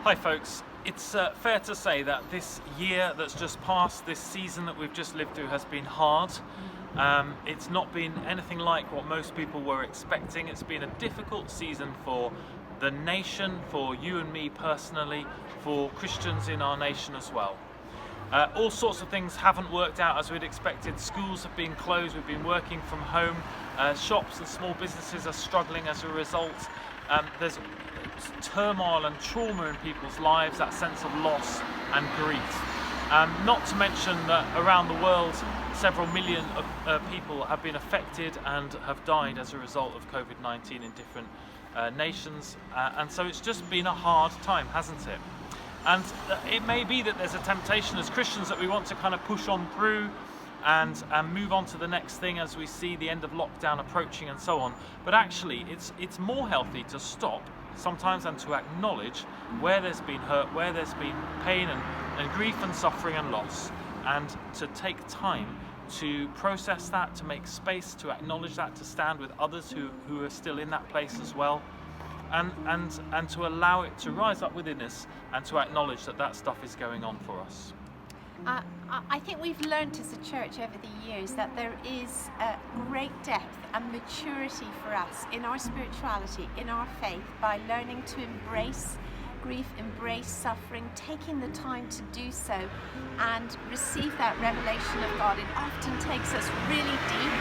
Hi folks, it's fair to say that this year that's just passed, this season that we've just lived through has been hard. It's not been anything like what most people were expecting. It's been a difficult season for the nation, for you and me personally, for Christians in our nation as well. All sorts of things haven't worked out as we'd expected. Schools have been closed, we've been working from home, shops and small businesses are struggling as a result. There's turmoil and trauma in people's lives, that sense of loss and grief. Not to mention that around the world, several million of people have been affected and have died as a result of COVID-19 in different nations. And so it's just been a hard time, hasn't it? And it may be that there's a temptation as Christians that we want to kind of push on through and move on to the next thing as we see the end of lockdown approaching and so on. But actually, it's more healthy to stop sometimes and to acknowledge where there's been hurt, where there's been pain and grief and suffering and loss, and to take time to process that, to make space, to acknowledge that, to stand with others who are still in that place as well. And to allow it to rise up within us and to acknowledge that stuff is going on for us. I think we've learned as a church over the years that there is a great depth and maturity for us in our spirituality, in our faith, by learning to embrace grief, embrace suffering, taking the time to do so and receive that revelation of God. It often takes us really deep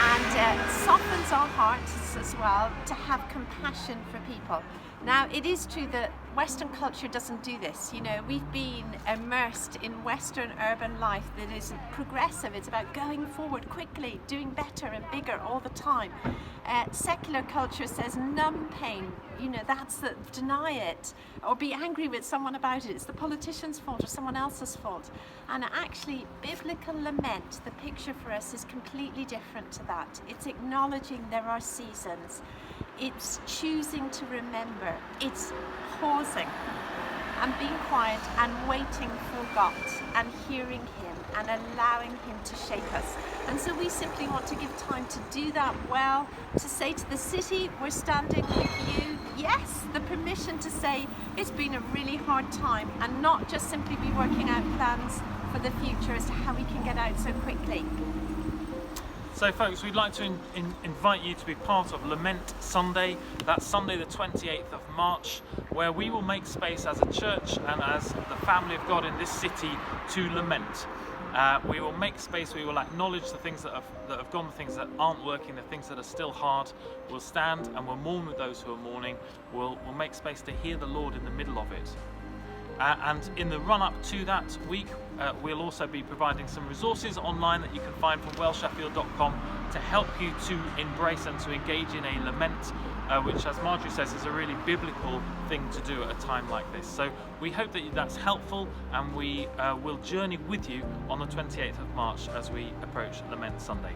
and softens our hearts as well to have compassion for people. Now, it is true that Western culture doesn't do this. You know, we've been immersed in Western urban life that isn't progressive. It's about going forward quickly, doing better and bigger all the time. Secular culture says numb pain. You know, deny it or be angry with someone about it. It's the politician's fault or someone else's fault. And actually, biblical lament, the picture for us is completely different to that. It's acknowledging there are seasons. It's choosing to remember. It's pausing and being quiet and waiting for God and hearing Him and allowing Him to shape us. And so we simply want to give time to do that well, to say to the city, we're standing with you. Yes, the permission to say it's been a really hard time and not just simply be working out plans for the future as to how we can get out so quickly. So folks, we'd like to invite you to be part of Lament Sunday. That's Sunday the 28th of March, where we will make space as a church and as the family of God in this city to lament. We will make space, we will acknowledge the things that have gone, the things that aren't working, the things that are still hard. We'll stand and we'll mourn with those who are mourning. We'll make space to hear the Lord in the middle of it. And in the run-up to that week, we'll also be providing some resources online that you can find from wellsheffield.com to help you to embrace and to engage in a lament, which, as Marjorie says, is a really biblical thing to do at a time like this. So we hope that that's helpful, and we will journey with you on the 28th of March as we approach Lament Sunday.